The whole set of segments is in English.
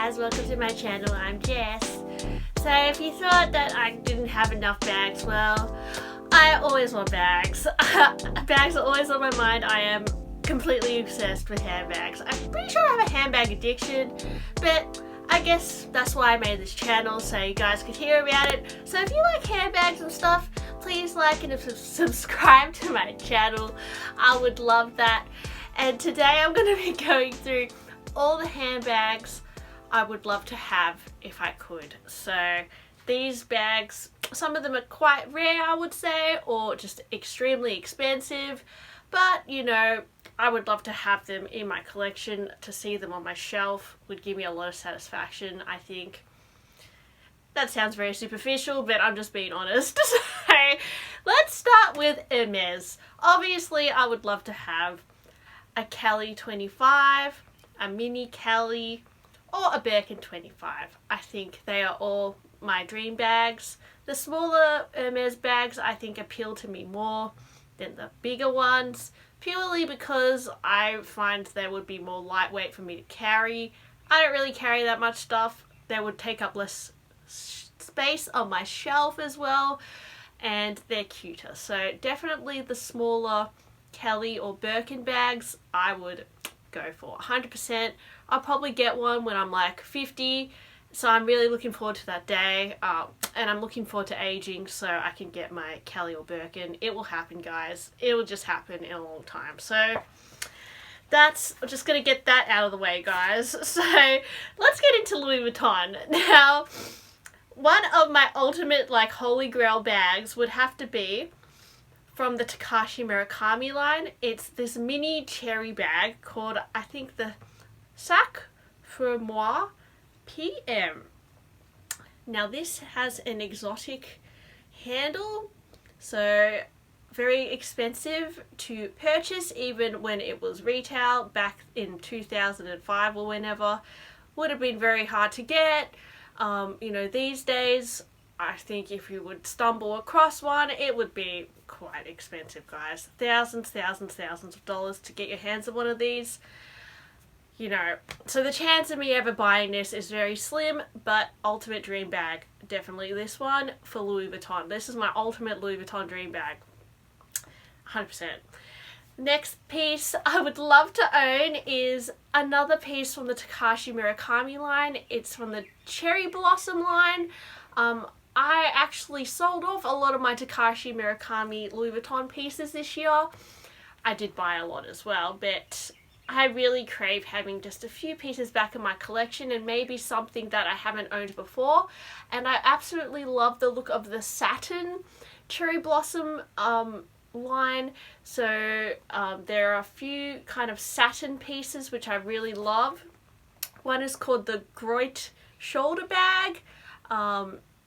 guys, welcome to my channel. I'm Jess. So if you thought that I didn't have enough bags, well, I always want bags. Bags are always on my mind. I am completely obsessed with handbags. I'm pretty sure I have a handbag addiction, but I guess that's why I made this channel, so you guys could hear about it. So if you like handbags and stuff, please like and subscribe to my channel. I would love that. And today I'm going to be going through all the handbags I would love to have if I could. So these bags, some of them are quite rare, I would say, or just extremely expensive, but you know, I would love to have them in my collection. To see them on my shelf would give me a lot of satisfaction, I think. That sounds very superficial, but I'm just being honest. So let's start with Hermès. Obviously, I would love to have a Kelly 25, a mini Kelly, or a Birkin 25. I think they are all my dream bags. The smaller Hermès bags I think appeal to me more than the bigger ones, purely because I find they would be more lightweight for me to carry. I don't really carry that much stuff. They would take up less space on my shelf as well, and they're cuter. So definitely the smaller Kelly or Birkin bags I would go for 100%. I'll probably get one when I'm like 50, so I'm really looking forward to that day, and I'm looking forward to aging so I can get my Kelly or Birkin. It will happen, guys. It will just happen in a long time. So that's, I'm just gonna get that out of the way, guys. So let's get into Louis Vuitton. Now, one of my ultimate like holy grail bags would have to be from the Takashi Murakami line. It's this mini cherry bag called, I think, the Sac pour Moi PM. Now this has an exotic handle, so very expensive to purchase even when it was retail back in 2005 or whenever. Would have been very hard to get. You know, these days I think if you would stumble across one, it would be quite expensive, guys. Thousands of dollars to get your hands on one of these. You know, so the chance of me ever buying this is very slim, but ultimate dream bag, definitely this one for Louis Vuitton. This is my ultimate Louis Vuitton dream bag, 100%. Next piece I would love to own is another piece from the Takashi Murakami line. It's from the Cherry Blossom line. I actually sold off a lot of my Takashi Murakami Louis Vuitton pieces this year. I did buy a lot as well, but I really crave having just a few pieces back in my collection, and maybe something that I haven't owned before. And I absolutely love the look of the satin Cherry Blossom line. So there are a few kind of satin pieces which I really love. One is called the Groit shoulder bag,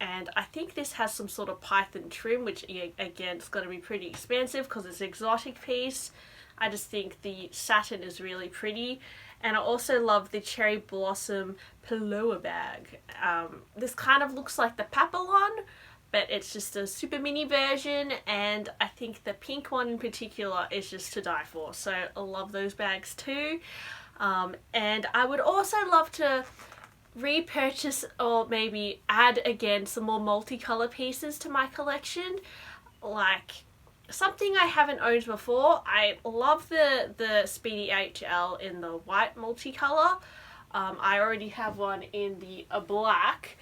and I think this has some sort of python trim, which again is going to be pretty expensive because it's an exotic piece. I just think the satin is really pretty, and I also love the Cherry Blossom Pilloa bag. This kind of looks like the Papillon, but it's just a super mini version, and I think the pink one in particular is just to die for. So I love those bags too. And I would also love to repurchase or maybe add again some more multicolor pieces to my collection, like something I haven't owned before. I love the Speedy HL in the white multicolor. I already have one in the black,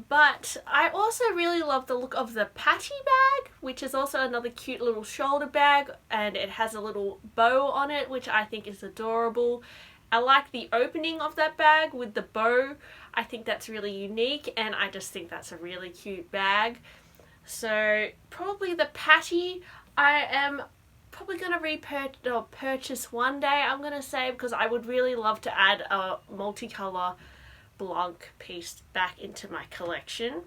but I also really love the look of the Patty bag, which is also another cute little shoulder bag, and it has a little bow on it, which I think is adorable. I like the opening of that bag with the bow. I think that's really unique, and I just think that's a really cute bag. So probably the Patty I am probably going to purchase one day, I'm going to say, because I would really love to add a multicolor Blanc piece back into my collection.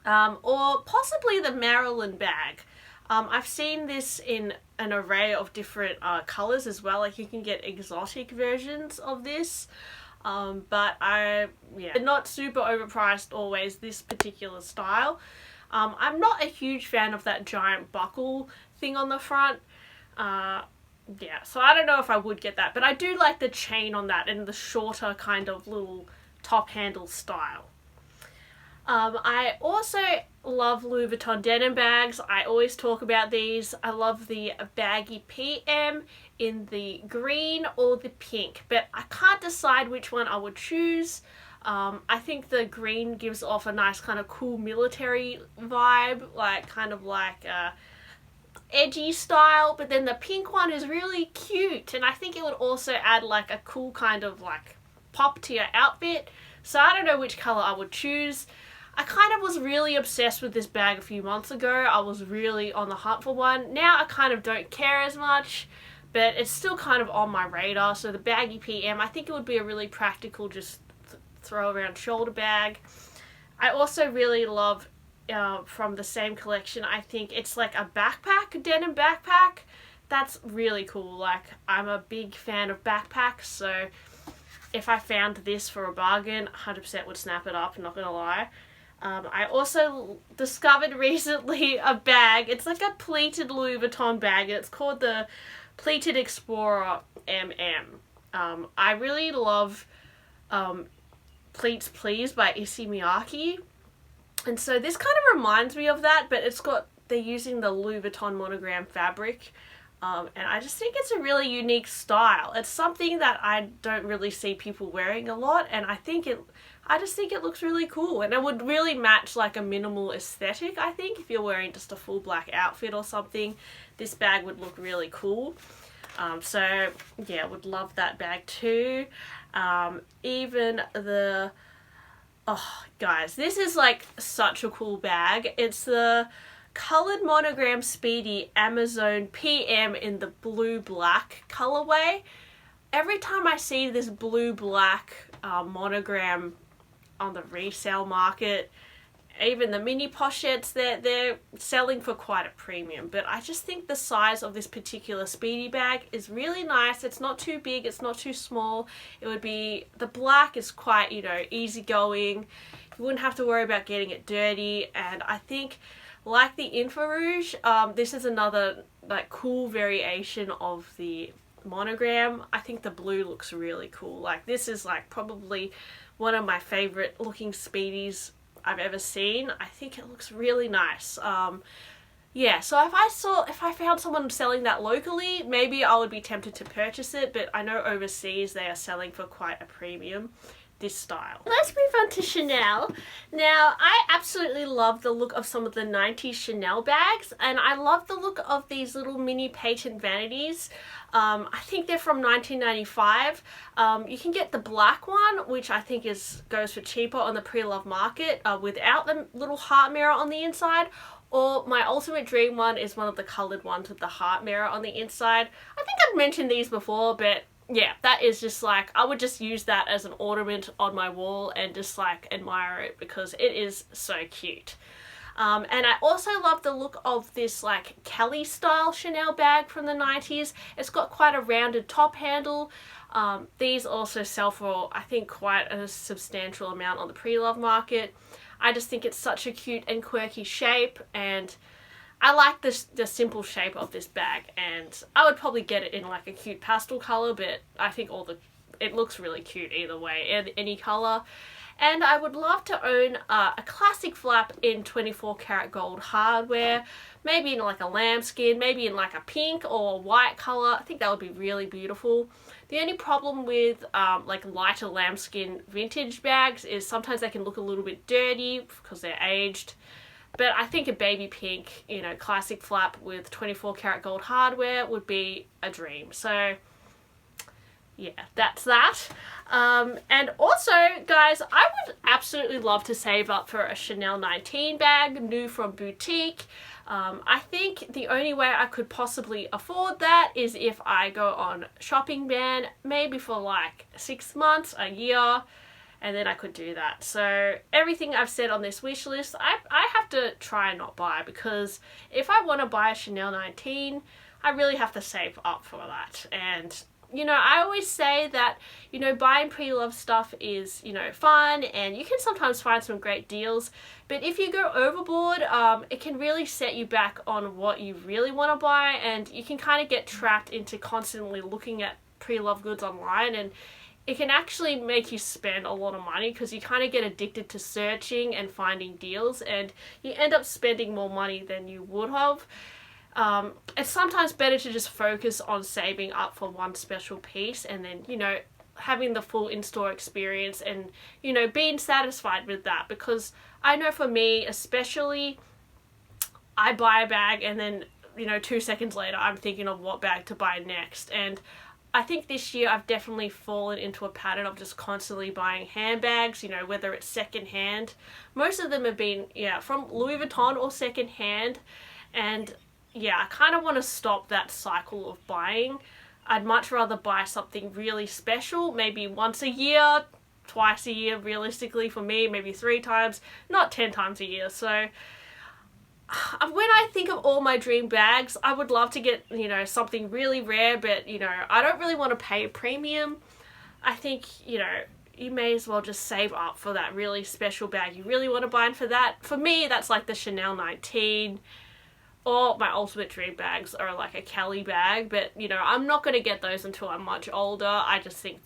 Or possibly the Marilyn bag. I've seen this in an array of different colors as well. Like you can get exotic versions of this. But they're not super overpriced always, this particular style. I'm not a huge fan of that giant buckle thing on the front. So I don't know if I would get that, but I do like the chain on that and the shorter kind of little top handle style. I also love Louis Vuitton denim bags. I always talk about these. I love the baggy PM in the green or the pink, but I can't decide which one I would choose. I think the green gives off a nice kind of cool military vibe, like kind of like edgy style, but then the pink one is really cute, and I think it would also add like a cool kind of like pop to your outfit. So I don't know which color I would choose. I kind of was really obsessed with this bag a few months ago. I was really on the hunt for one. Now I kind of don't care as much, but it's still kind of on my radar. So the baggy PM, I think it would be a really practical just throw around shoulder bag. I also really love from the same collection, I think it's like a backpack, denim backpack. That's really cool. Like, I'm a big fan of backpacks, so if I found this for a bargain, 100% would snap it up, not gonna lie. I also discovered recently a bag. It's like a pleated Louis Vuitton bag. It's called the Pleated Explorer MM. I really love Pleats Please by Issey Miyake. And so this kind of reminds me of that, but they're using the Louis Vuitton monogram fabric. And I just think it's a really unique style. It's something that I don't really see people wearing a lot, and I just think it looks really cool, and it would really match like a minimal aesthetic. I think if you're wearing just a full black outfit or something, this bag would look really cool. So yeah, would love that bag too. Even the, oh guys, this is like such a cool bag. It's the Coloured Monogram Speedy Amazon PM in the blue black colorway. Every time I see this blue black monogram on the resale market, even the mini pochettes, they're selling for quite a premium, but I just think the size of this particular Speedy bag is really nice. It's not too big, it's not too small. It would be, the black is quite, you know, easygoing. You wouldn't have to worry about getting it dirty, and I think like the Infra Rouge, this is another like cool variation of the monogram. I think the blue looks really cool. Like, this is like probably one of my favorite looking Speedies I've ever seen. I think it looks really nice. Yeah, so if I found someone selling that locally, maybe I would be tempted to purchase it, but I know overseas they are selling for quite a premium, this style. Let's move on to Chanel. Now, I absolutely love the look of some of the 90s Chanel bags, and I love the look of these little mini patent vanities. I think they're from 1995. You can get the black one, which I think goes for cheaper on the pre-loved market, without the little heart mirror on the inside, or my ultimate dream one is one of the coloured ones with the heart mirror on the inside. I think I've mentioned these before, but yeah, that is just like, I would just use that as an ornament on my wall and just like admire it because it is so cute. And I also love the look of this like Kelly style Chanel bag from the 90s. It's got quite a rounded top handle. These also sell for, I think, quite a substantial amount on the pre-love market. I just think it's such a cute and quirky shape, and I like the simple shape of this bag, and I would probably get it in like a cute pastel color, but I think it looks really cute either way, any color. And I would love to own a classic flap in 24 karat gold hardware, maybe in like a lambskin, maybe in like a pink or a white color. I think that would be really beautiful. The only problem with like lighter lambskin vintage bags is sometimes they can look a little bit dirty because they're aged. But I think a baby pink, you know, classic flap with 24 karat gold hardware would be a dream. So yeah, that's that. And also, guys, I would absolutely love to save up for a Chanel 19 bag, new from boutique. I think the only way I could possibly afford that is if I go on shopping ban, maybe for like 6 months, a year, and then I could do that. So everything I've said on this wish list, I have to try and not buy, because if I want to buy a Chanel 19, I really have to save up for that. And you know, I always say that, you know, buying pre-loved stuff is, you know, fun, and you can sometimes find some great deals, but if you go overboard, it can really set you back on what you really want to buy, and you can kind of get trapped into constantly looking at pre-loved goods online, and it can actually make you spend a lot of money because you kind of get addicted to searching and finding deals, and you end up spending more money than you would have. It's sometimes better to just focus on saving up for one special piece and then, you know, having the full in-store experience and, you know, being satisfied with that. Because I know for me especially, I buy a bag and then, you know, 2 seconds later I'm thinking of what bag to buy next. And I think this year I've definitely fallen into a pattern of just constantly buying handbags, you know, whether it's secondhand. Most of them have been, yeah, from Louis Vuitton or secondhand. And yeah, I kind of want to stop that cycle of buying. I'd much rather buy something really special, maybe once a year, twice a year realistically for me, maybe 3 times, not 10 times a year. So when I think of all my dream bags, I would love to get, you know, something really rare, but, you know, I don't really want to pay a premium. I think, you know, you may as well just save up for that really special bag you really want to buy. And for that, for me, that's like the Chanel 19. Or my ultimate dream bags are like a Kelly bag, but, you know, I'm not going to get those until I'm much older. I just think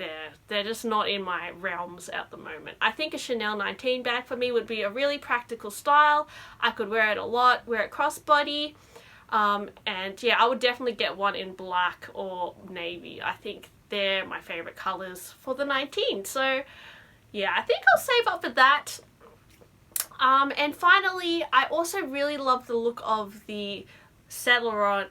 they're just not in my realms at the moment. I think a Chanel 19 bag for me would be a really practical style. I could wear it a lot, wear it crossbody, and yeah, I would definitely get one in black or navy. I think they're my favorite colors for the 19. So yeah, I think I'll save up for that. And finally, I also really love the look of the Saint Laurent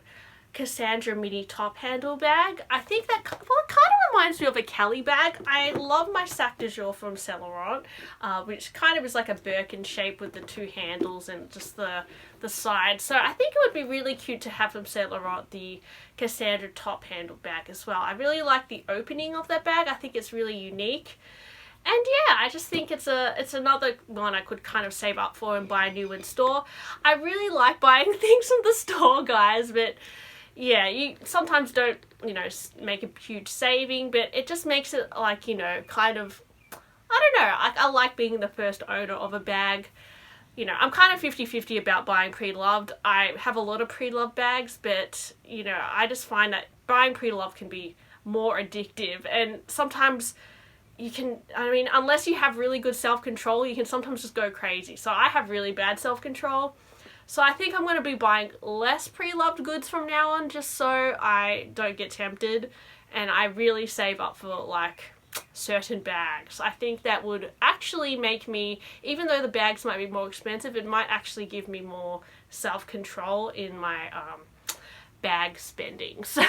Cassandra mini top handle bag. I think that, well, it kind of reminds me of a Kelly bag. I love my sac de jour from Saint Laurent, which kind of is like a Birkin shape with the 2 handles and just the side. So I think it would be really cute to have from Saint Laurent the Cassandra top handle bag as well. I really like the opening of that bag. I think it's really unique. And yeah, I just think it's another one I could kind of save up for and buy new in store. I really like buying things from the store, guys, but yeah, you sometimes don't, you know, make a huge saving, but it just makes it like, you know, kind of, I don't know, I like being the first owner of a bag. You know, I'm kind of 50-50 about buying pre-loved. I have a lot of pre-loved bags, but, you know, I just find that buying pre-loved can be more addictive, and sometimes you can, I mean, unless you have really good self-control, you can sometimes just go crazy. So I have really bad self-control. So I think I'm going to be buying less pre-loved goods from now on, just so I don't get tempted. And I really save up for, like, certain bags. I think that would actually make me, even though the bags might be more expensive, it might actually give me more self-control in my bag spending. So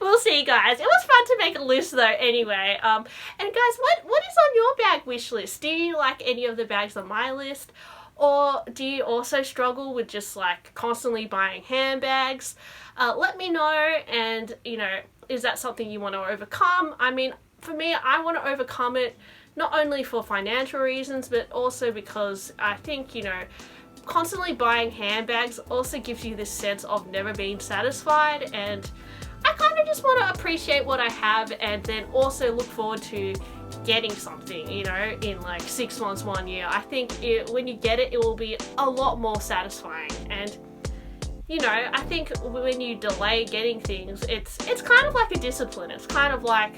we'll see, guys. It was fun to make a list though anyway. And guys, what is on your bag wish list? Do you like any of the bags on my list? Or do you also struggle with just like constantly buying handbags? Let me know, and, you know, is that something you want to overcome? I mean, for me, I want to overcome it not only for financial reasons, but also because I think, you know, constantly buying handbags also gives you this sense of never being satisfied, and I kind of just want to appreciate what I have and then also look forward to getting something, you know, in like 6 months, 1 year. I think when you get it, it will be a lot more satisfying. And, you know, I think when you delay getting things, it's kind of like a discipline. It's kind of like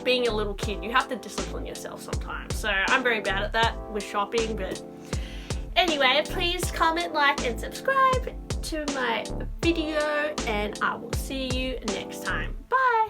being a little kid. You have to discipline yourself sometimes. So I'm very bad at that with shopping, but anyway, please comment, like, and subscribe to my video, and I will see you next time. Bye!